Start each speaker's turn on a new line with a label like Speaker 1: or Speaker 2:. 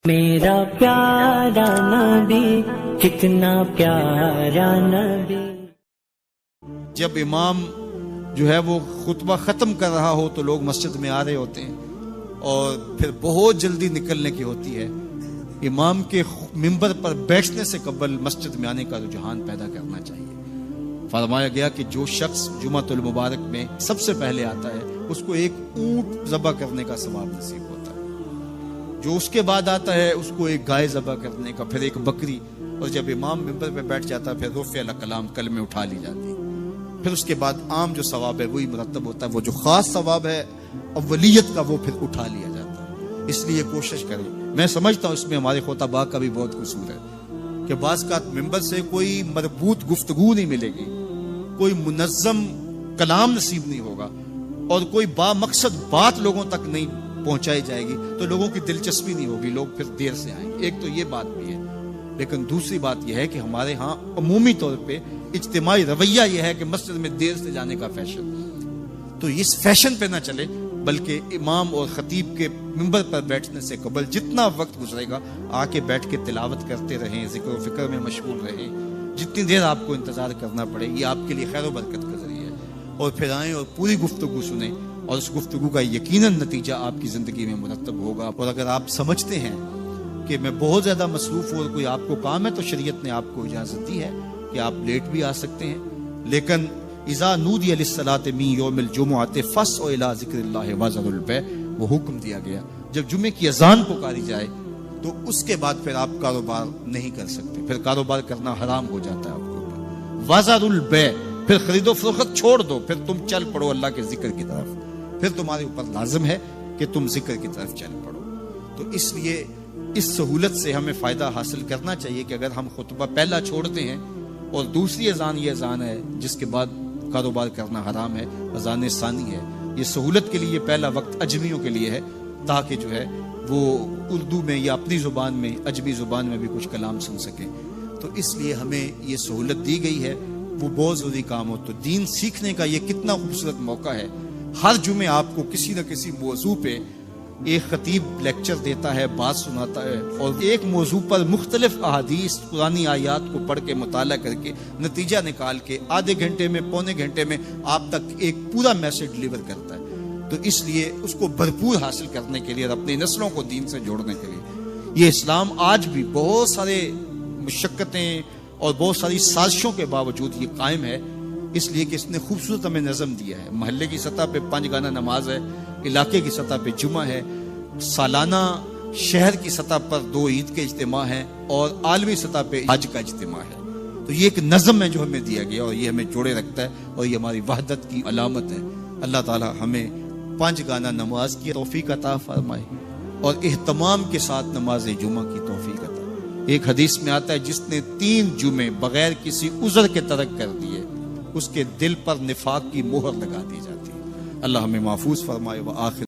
Speaker 1: मेरा प्यारा नबी, कितना प्यारा नबी।
Speaker 2: जब इमाम जो है वो खुतबा ख़त्म कर रहा हो तो लोग मस्जिद में आ रहे होते हैं और फिर बहुत जल्दी निकलने की होती है। इमाम के मिंबर पर बैठने से कबल मस्जिद में आने का रुझान पैदा करना चाहिए। फरमाया गया कि जो शख्स जुमातुल मुबारक में सबसे पहले आता है उसको एक ऊंट ज़बह करने का सवाब नसीब होता है। जो उसके बाद आता है उसको एक गाय ज़बह करने का, फिर एक बकरी, और जब इमाम मिंबर पे बैठ जाता है फिर रुफ़िअल कलाम कलमे उठा ली जाती है। फिर उसके बाद आम जो सवाब है वही मुरतब होता है। वो जो खास सवाब है अव्वलियत का वो फिर उठा लिया जाता है। इसलिए कोशिश करें। मैं समझता हूँ इसमें हमारे खुतबा का भी बहुत कसूर है कि बाज़ का मिंबर से कोई मरबूत गुफ्तगू नहीं मिलेगी, कोई मुनज़्ज़म कलाम नसीब नहीं होगा और कोई बामकसद बात लोगों तक नहीं पहुंचाई जाएगी तो लोगों की दिलचस्पी नहीं होगी, लोग फिर देर से आएंगे। एक तो ये बात भी है, लेकिन दूसरी बात यह है कि हमारे यहाँ अमूमी तौर पे इज्तिमाई रवैया यह है कि मस्जिद में देर से जाने का फैशन, तो इस फैशन पे ना चले बल्कि इमाम और खतीब के मिंबर पर बैठने से कबल जितना वक्त गुजरेगा आके बैठ के तिलावत करते रहें, जिक्र व फिक्र में मशगूल रहें। जितनी देर आपको इंतजार करना पड़े ये आपके लिए खैर बरकत का जरिया है। और फिर आएँ और पूरी गुफ्तगू सुने और उस गुफ्तगू का यकीनन नतीजा आपकी जिंदगी में मुरतब होगा। और अगर आप समझते हैं कि मैं बहुत ज्यादा मसरूफ हूँ और कोई आपको काम है तो शरीयत ने आपको इजाजत दी है कि आप लेट भी आ सकते हैं। लेकिन इज़ा नूदिया लिस्सलाति मिन यौमिल जुमुअति फस्अउ इला ज़िक्रिल्लाहि व ज़रुल बै, वो हुक्म दिया गया जब जुमे की अजान पुकारी जाए तो उसके बाद फिर आप कारोबार नहीं कर सकते, फिर कारोबार करना हराम हो जाता है आपके ऊपर। व ज़रुल बै, फिर खरीदो फरोख्त छोड़ दो, फिर तुम चल पड़ो अल्लाह के जिक्र की तरफ। फिर तुम्हारे ऊपर लाजिम है कि तुम जिक्र की तरफ चल पड़ो। तो इसलिए इस सहूलत से हमें फायदा हासिल करना चाहिए कि अगर हम खुतबा पहला छोड़ते हैं और दूसरी अजान ये अजान है जिसके बाद कारोबार करना हराम है, अजान सानी है, ये सहूलत के लिए पहला वक्त अजमियों के लिए है ताकि जो है वो उर्दू में या अपनी जुबान में अजमी जुबान में भी कुछ कलाम सुन सके। तो इसलिए हमें ये सहूलत दी गई है, वो बहुत जरूरी काम हो। तो दीन सीखने का ये कितना खूबसूरत मौका है। हर जुमे आपको किसी न किसी मौजू पे एक खतीब लेक्चर देता है, बात सुनाता है और एक मौजू पर मुख्तलिफ अहादीस कुरानी आयात को पढ़ के मुताला करके नतीजा निकाल के आधे घंटे में पौने घंटे में आप तक एक पूरा मैसेज डिलीवर करता है। तो इसलिए उसको भरपूर हासिल करने के लिए और अपनी नस्लों को दीन से जोड़ने के लिए ये इस्लाम आज भी बहुत सारे मुशक्कतें और बहुत सारी साजिशों के बावजूद ये कायम है, इसलिए कि इसने खूबसूरत हमें नज़म दिया है। महल्ले की सतह पे 5 गाना नमाज है, इलाके की सतह पे जुमा है, सालाना शहर की सतह पर 2 ईद के इज्तिमा है और आलमी सतह पे हज का इज्तिमा है। तो ये एक नज़म है जो हमें दिया गया और ये हमें जोड़े रखता है और ये हमारी वहदत की अलामत है। अल्लाह ताला हमें 5 गाना नमाज की तौफीक अता फरमाए और इहतमाम के साथ नमाज जुमा की तौफीक अता। एक हदीस में आता है जिसने 3 जुमे बगैर किसी उज़र के तरक कर दिए उसके दिल पर निफाक की मोहर लगा दी जाती है। अल्लाह हमें महफूज फरमाए। व आखिर